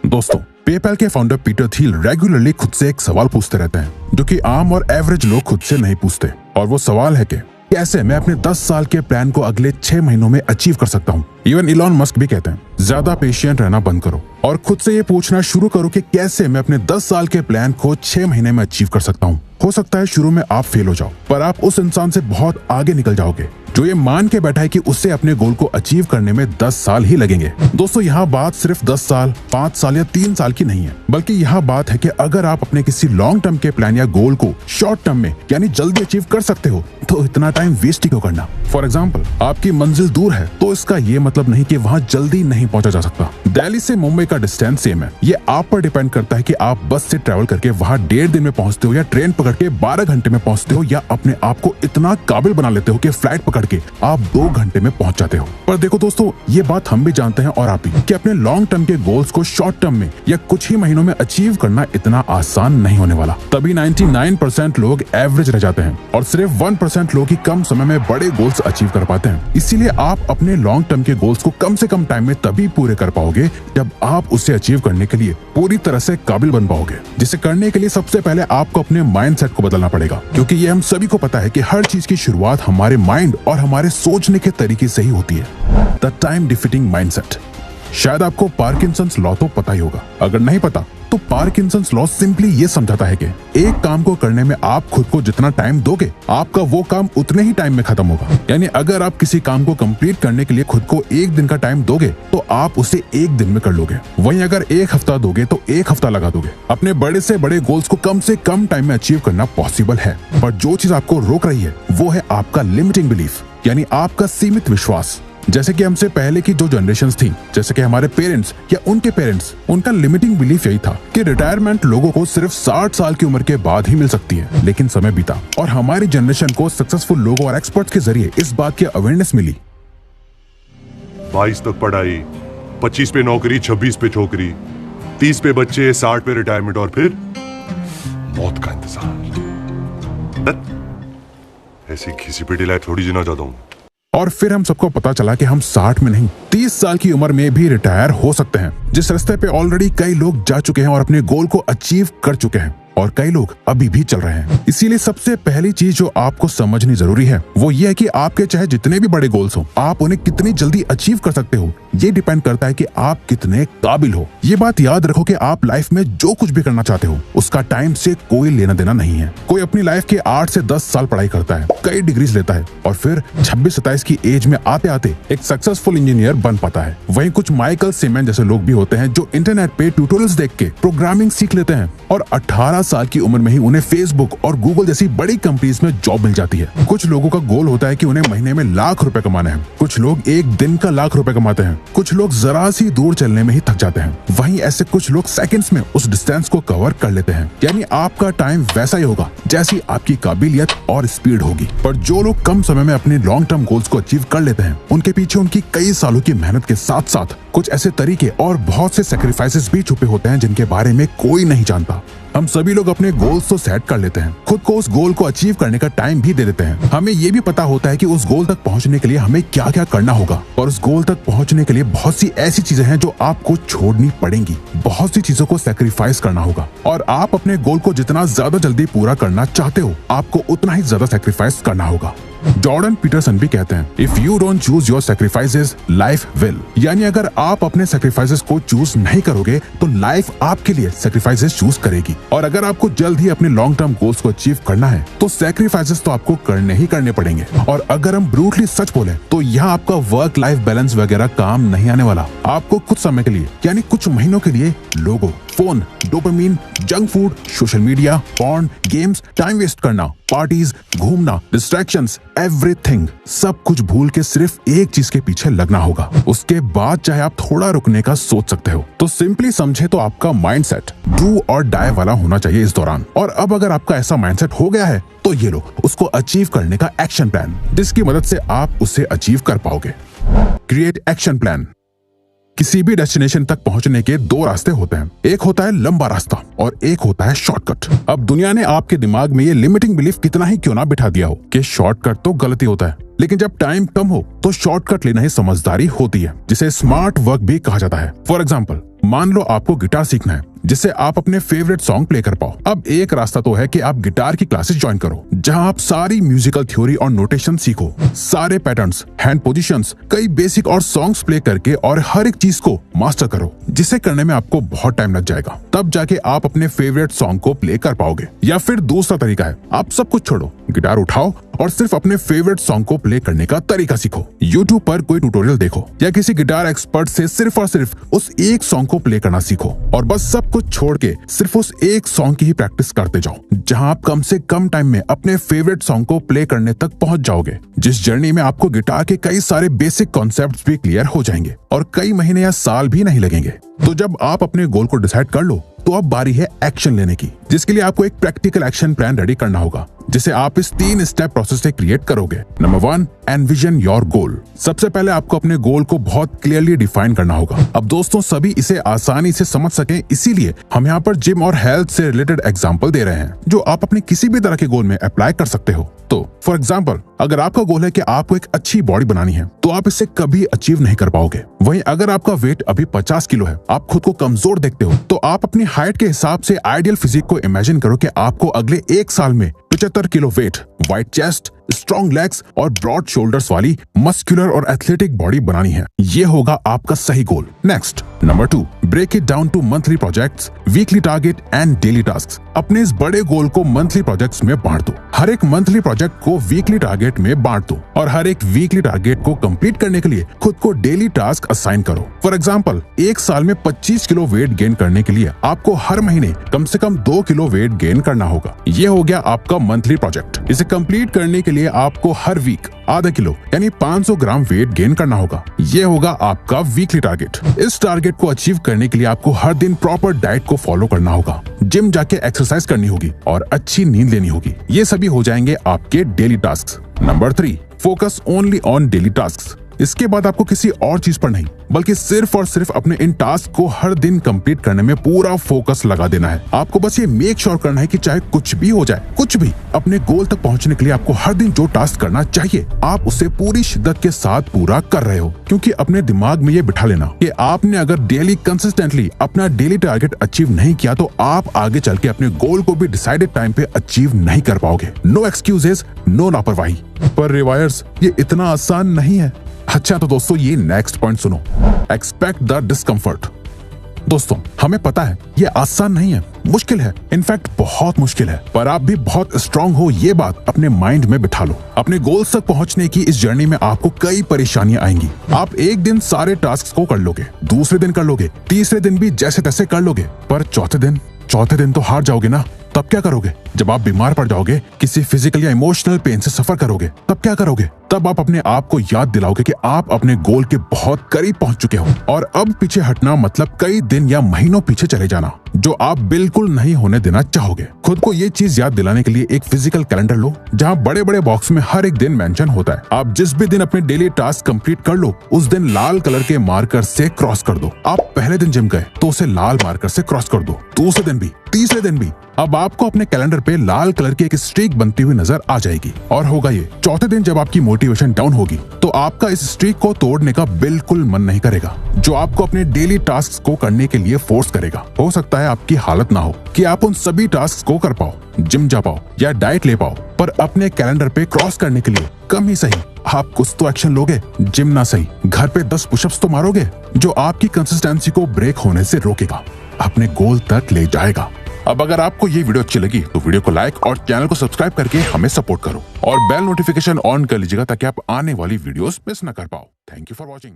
दोस्तों, पेपैल के founder Peter Thiel regularly खुद से एक सवाल पूछते रहते हैं जो कि आम और एवरेज लोग खुद से नहीं पूछते, और वो सवाल है कि कैसे मैं अपने 10 साल के प्लान को अगले 6 महीनों में अचीव कर सकता हूँ। इवन इलॉन मस्क भी कहते हैं ज्यादा पेशेंट रहना बंद करो और खुद से ये पूछना शुरू करो कि कैसे मैं अपने 10 साल के प्लान को 6 महीने में अचीव कर सकता हूँ। हो सकता है शुरू में आप फेल हो जाओ, पर आप उस इंसान से बहुत आगे निकल जाओगे जो ये मान के बैठा है कि उससे अपने गोल को अचीव करने में 10 साल ही लगेंगे। दोस्तों, यहाँ बात सिर्फ 10 साल, 5 साल या 3 साल की नहीं है, बल्कि यहाँ बात है कि अगर आप अपने किसी लॉन्ग टर्म के प्लान या गोल को शॉर्ट टर्म में यानी जल्दी अचीव कर सकते हो तो इतना टाइम वेस्ट ही क्यों करना। फॉर एग्जाम्पल, आपकी मंजिल दूर है तो इसका ये मतलब नहीं कि वहाँ जल्दी नहीं पहुंचा जा सकता। दिल्ली से मुंबई का डिस्टेंस सेम है, ये आप पर डिपेंड करता है कि आप बस से ट्रेवल करके वहाँ 1.5 दिन में पहुंचते हो या ट्रेन पकड़ के 12 घंटे में पहुंचते हो या अपने आप को इतना काबिल बना लेते हो कि फ्लाइट पकड़ के आप 2 घंटे में पहुंच जाते हो। पर देखो दोस्तों, ये बात हम भी जानते हैं और आप भी कि अपने लॉन्ग टर्म के गोल्स को शॉर्ट टर्म में या कुछ ही महीनों में अचीव करना इतना आसान नहीं होने वाला। तभी 99% लोग एवरेज रह जाते हैं और सिर्फ 1% लोग ही कम समय में बड़े गोल्स अचीव कर पाते हैं। इसीलिए आप अपने लॉन्ग टर्म के गोल्स को कम से कम टाइम में तभी पूरे कर पाओगे जब आप उसे अचीव करने के लिए पूरी तरह से काबिल बन पाओगे। जिसे करने के लिए सबसे पहले आपको अपने माइंडसेट को बदलना पड़ेगा, क्योंकि ये हम सभी को पता है कि हर चीज की शुरुआत हमारे माइंड और हमारे सोचने के तरीके से ही होती है। The time defeating mindset. शायद आपको पार्किंसंस लॉ तो पता ही होगा, अगर नहीं पता तो पार्किंसंस लॉ सिंपली ये समझाता है कि एक काम को करने में आप खुद को जितना टाइम दोगे आपका वो काम उतने ही टाइम में खत्म होगा। यानी अगर आप किसी काम को कंप्लीट करने के लिए खुद को 1 दिन का टाइम दोगे तो आप उसे 1 दिन में कर लोगे। वहीं अगर 1 हफ्ता दोगे तो 1 हफ्ता लगा दोगे। अपने बड़े से बड़े गोल्स को कम से कम टाइम में अचीव करना पॉसिबल है, पर जो चीज आपको रोक रही है वो है आपका लिमिटिंग बिलीफ, यानी आपका सीमित विश्वास। जैसे कि हमसे पहले की जो जनरेशंस थी, जैसे कि हमारे पेरेंट्स या उनके पेरेंट्स, उनका लिमिटिंग बिलीफ यही था कि रिटायरमेंट लोगों को सिर्फ 60 साल की उम्र के बाद ही मिल सकती है। लेकिन समय बीता और हमारी जनरेशन को सक्सेसफुल लोगों और एक्सपर्ट्स के जरिए इस बात की अवेयरनेस मिली। 22 तक पढ़ाई, 25 पे नौकरी, 26 पे छोकरी, 30 पे बच्चे, 60 पे रिटायरमेंट और फिर मौत का इंतजार। ऐसी घिसी पिटी लाइफ थोड़ी जीना चाहता हूँ। और फिर हम सबको पता चला कि हम 60 में नहीं 30 साल की उम्र में भी रिटायर हो सकते हैं, जिस रास्ते पे ऑलरेडी कई लोग जा चुके हैं और अपने गोल को अचीव कर चुके हैं और कई लोग अभी भी चल रहे हैं। इसीलिए सबसे पहली चीज जो आपको समझनी जरूरी है वो ये है कि आपके चाहे जितने भी बड़े गोल्स हो, आप उन्हें कितनी जल्दी अचीव कर सकते हो ये डिपेंड करता है कि आप कितने काबिल हो। ये बात याद रखो कि आप लाइफ में जो कुछ भी करना चाहते हो उसका टाइम से कोई लेना देना नहीं है। कोई अपनी लाइफ के 8 से 10 साल पढ़ाई करता है, कई डिग्रीज लेता है और फिर 26-27 की एज में आते आते एक सक्सेसफुल इंजीनियर बन पाता है। वहीं कुछ माइकल सीमेन जैसे लोग भी होते हैं जो इंटरनेट पे ट्यूटोरियल्स देख के प्रोग्रामिंग सीख लेते हैं और 18 साल की उम्र में ही उन्हें फेसबुक और गूगल जैसी बड़ी कंपनीज में जॉब मिल जाती है। कुछ लोगों का गोल होता है कि उन्हें महीने में लाख रुपए कमाने हैं, कुछ लोग एक दिन का लाख रुपए कमाते हैं, कुछ लोग जरा सी दूर चलने में ही थक जाते हैं। वहीं ऐसे कुछ लोग सेकंड्स में उस डिस्टेंस को कवर कर लेते हैं। यानी आपका टाइम वैसा ही होगा जैसी आपकी काबिलियत और स्पीड होगी। पर जो लोग कम समय में अपने लॉन्ग टर्म गोल्स को अचीव कर लेते हैं उनके पीछे उनकी कई सालों की मेहनत के साथ साथ कुछ ऐसे तरीके और बहुत से सैक्रिफाइसेस भी छुपे होते हैं जिनके बारे में कोई नहीं जानता। हम सभी लोग अपने गोल्स तो सेट कर लेते हैं, खुद को उस गोल को अचीव करने का टाइम भी दे देते हैं। हमें ये भी पता होता है कि उस गोल तक पहुंचने के लिए हमें क्या क्या करना होगा और उस गोल तक पहुंचने के लिए बहुत सी ऐसी चीजें हैं जो आपको छोड़नी पड़ेंगी, बहुत सी चीजों को सैक्रिफाइस करना होगा। और आप अपने गोल को जितना ज्यादा जल्दी पूरा करना चाहते हो आपको उतना ही ज्यादा सैक्रिफाइस करना होगा। जॉर्डन पीटरसन भी कहते हैं, if you don't choose your sacrifices life will. यानी अगर आप अपने सैक्रिफाइसेस को चूज नहीं करोगे तो लाइफ आपके लिए सैक्रिफाइसेस चूज करेगी। और अगर आपको जल्द ही अपने लॉन्ग टर्म गोल्स को अचीव करना है तो सैक्रिफाइसेस तो आपको करने ही करने पड़ेंगे। और अगर हम ब्रूटली सच बोले तो यहाँ आपका वर्क लाइफ बैलेंस वगैरह काम नहीं आने वाला। आपको कुछ समय के लिए यानी कुछ महीनों के लिए लोगों, phone, dopamine, junk food, social media, porn, games, time waste करना, पार्टीज, घूमना, डिस्ट्रैक्शंस, एवरीथिंग, सब कुछ भूल के सिर्फ एक चीज के पीछे लगना होगा। उसके बाद चाहे आप थोड़ा रुकने का सोच सकते हो। तो सिंपली समझे तो आपका माइंडसेट डू और डाई वाला होना चाहिए इस दौरान। और अब अगर आपका ऐसा माइंडसेट हो गया है तो ये लो उसको अचीव करने का एक्शन प्लान, जिसकी मदद से आप उसे अचीव कर पाओगे। Create action plan. किसी भी डेस्टिनेशन तक पहुंचने के 2 रास्ते होते हैं, एक होता है लंबा रास्ता और एक होता है शॉर्टकट। अब दुनिया ने आपके दिमाग में ये लिमिटिंग बिलीफ कितना ही क्यों ना बिठा दिया हो कि शॉर्टकट तो गलती होता है, लेकिन जब टाइम कम हो तो शॉर्टकट लेना ही समझदारी होती है, जिसे स्मार्ट वर्क भी कहा जाता है। फॉर एग्जाम्पल, मान लो आपको गिटार सीखना है जिससे आप अपने फेवरेट सॉन्ग प्ले कर पाओ। अब एक रास्ता तो है कि आप गिटार की क्लासेस ज्वाइन करो जहां आप सारी म्यूजिकल थ्योरी और नोटेशन सीखो, सारे पैटर्न्स, हैंड पोजीशंस, कई बेसिक और सॉन्ग्स प्ले करके और हर एक चीज को मास्टर करो, जिसे करने में आपको बहुत टाइम लग जाएगा। तब जाके आप अपने फेवरेट सॉन्ग को प्ले कर पाओगे। या फिर दूसरा तरीका है, आप सब कुछ छोड़ो, गिटार उठाओ और सिर्फ अपने फेवरेट सॉन्ग को प्ले करने का तरीका सीखो। YouTube पर कोई ट्यूटोरियल देखो या किसी गिटार एक्सपर्ट से सिर्फ और सिर्फ उस एक सॉन्ग को प्ले करना सीखो और बस सब कुछ छोड़ के सिर्फ उस एक सॉन्ग की ही प्रैक्टिस करते जाओ, जहां आप कम से कम टाइम में अपने फेवरेट सॉन्ग को प्ले करने तक पहुंच जाओगे। जिस जर्नी में आपको गिटार के कई सारे बेसिक कॉन्सेप्ट्स भी क्लियर हो जाएंगे और कई महीने या साल भी नहीं लगेंगे। तो जब आप अपने गोल को डिसाइड कर लो तो अब बारी है एक्शन लेने की, जिसके लिए आपको एक प्रैक्टिकल एक्शन प्लान रेडी करना होगा, जिसे आप इस 3 स्टेप प्रोसेस से क्रिएट करोगे। Number 1, envision your goal. सबसे पहले आपको अपने गोल को बहुत क्लियरली डिफाइन करना होगा। अब दोस्तों, सभी इसे आसानी से समझ सकें, इसीलिए हम यहाँ पर जिम और हेल्थ से रिलेटेड एग्जांपल दे रहे हैं जो आप अपने किसी भी तरह के गोल में अप्लाई कर सकते हो। तो फॉर एग्जाम्पल, अगर आपका गोल है कि आपको एक अच्छी बॉडी बनानी है तो आप इसे कभी अचीव नहीं कर पाओगे। वहीं अगर आपका वेट अभी 50 किलो है, आप खुद को कमजोर देखते हो, तो आप अपनी हाइट के हिसाब से आइडियल फिजिक को इमेजिन करो कि आपको अगले 1 साल में 75 kilo weight, white chest, strong legs और ब्रॉड शोल्डर्स वाली मस्कुलर और एथलेटिक बॉडी बनानी है। ये होगा आपका सही goal. Next, number 2, break it down to monthly projects, weekly target and daily tasks. अपने इस बड़े गोल को मंथली प्रोजेक्ट्स में बांट दो। हर एक मंथली प्रोजेक्ट को वीकली टारगेट में बांट दो और हर एक वीकली टारगेट को कंप्लीट करने के लिए खुद को डेली टास्क असाइन करो। फॉर एग्जाम्पल, 1 साल में 25 किलो वेट गेन करने के लिए आपको हर महीने कम से कम 2 किलो वेट गेन करना होगा। ये हो गया आपका मंथली प्रोजेक्ट। इसे कंप्लीट करने के लिए आपको हर वीक आधा किलो यानी 500 ग्राम वेट गेन करना होगा। ये होगा आपका वीकली टारगेट। इस टारगेट को अचीव करने के लिए आपको हर दिन प्रॉपर डाइट को फॉलो करना होगा, जिम जाके एक्सरसाइज करनी होगी और अच्छी नींद लेनी होगी। ये सभी हो जाएंगे आपके daily tasks. Number 3, focus only on daily tasks. इसके बाद आपको किसी और चीज पर नहीं बल्कि सिर्फ और सिर्फ अपने इन टास्क को हर दिन कंप्लीट करने में पूरा फोकस लगा देना है। आपको बस ये मेक श्योर करना है कि चाहे कुछ भी हो जाए, कुछ भी, अपने गोल तक पहुंचने के लिए आपको हर दिन जो टास्क करना चाहिए आप उसे पूरी शिद्दत के साथ पूरा कर रहे हो। क्योंकि अपने दिमाग में ये बिठा लेना कि आपने अगर डेली कंसिस्टेंटली अपना डेली टारगेट अचीव नहीं किया तो आप आगे चल के अपने गोल को भी डिसाइडेड टाइम पे अचीव नहीं कर पाओगे। नो एक्सक्यूजेस, नो लापरवाही। पर रिवायर्स, ये इतना आसान नहीं है। अच्छा तो दोस्तों, ये नेक्स्ट पॉइंट सुनो, एक्सपेक्ट द डिस्कम्फर्ट। दोस्तों, हमें पता है ये आसान नहीं है, मुश्किल है, इनफैक्ट बहुत मुश्किल है, पर आप भी बहुत स्ट्रांग हो, ये बात अपने माइंड में बिठा लो। अपने गोल्स तक पहुंचने की इस जर्नी में आपको कई परेशानियां आएंगी। आप एक दिन सारे टास्क को कर लोगे, दूसरे दिन कर लोगे, तीसरे दिन भी जैसे तैसे कर लोगे, पर चौथे दिन तो हार जाओगे ना। तब क्या करोगे? जब आप बीमार पड़ जाओगे, किसी फिजिकल या इमोशनल पेन से सफर करोगे, तब क्या करोगे? तब आप अपने आप को याद दिलाओगे कि आप अपने गोल के बहुत करीब पहुंच चुके हो और अब पीछे हटना मतलब कई दिन या महीनों पीछे चले जाना, जो आप बिल्कुल नहीं होने देना चाहोगे। खुद को ये चीज याद दिलाने के लिए एक फिजिकल कैलेंडर लो, जहां बड़े बड़े बॉक्स में हर एक दिन मेंशन होता है। आप जिस भी दिन अपने डेली टास्क कंप्लीट कर लो, उस दिन लाल कलर के मार्कर से क्रॉस कर दो। आप पहले दिन जिम गए तो उसे लाल मार्कर से क्रॉस कर दो, दूसरे दिन भी, तीसरे दिन भी। अब आपको अपने कैलेंडर पे लाल कलर की एक स्ट्रीक बनती हुई नजर आ जाएगी। और होगा ये, चौथे दिन जब आपकी मोटिवेशन डाउन होगी तो आपका इस स्ट्रीक को तोड़ने का बिल्कुल मन नहीं करेगा, जो आपको अपने डेली टास्क्स को करने के लिए फोर्स करेगा। हो सकता है आपकी हालत ना हो कि आप उन सभी टास्क्स को कर पाओ, जिम जा पाओ या डाइट ले पाओ, पर अपने कैलेंडर पे क्रॉस करने के लिए कम ही सही आप कुछ तो एक्शन लोगे। जिम ना सही, घर पे 10 पुशअप्स तो मारोगे, जो आपकी कंसिस्टेंसी को ब्रेक होने से रोकेगा, अपने गोल तक ले जाएगा। अब अगर आपको ये वीडियो अच्छी लगी तो वीडियो को लाइक और चैनल को सब्सक्राइब करके हमें सपोर्ट करो और बेल नोटिफिकेशन ऑन कर लीजिएगा ताकि आप आने वाली वीडियोस मिस न कर पाओ। Thank you for watching.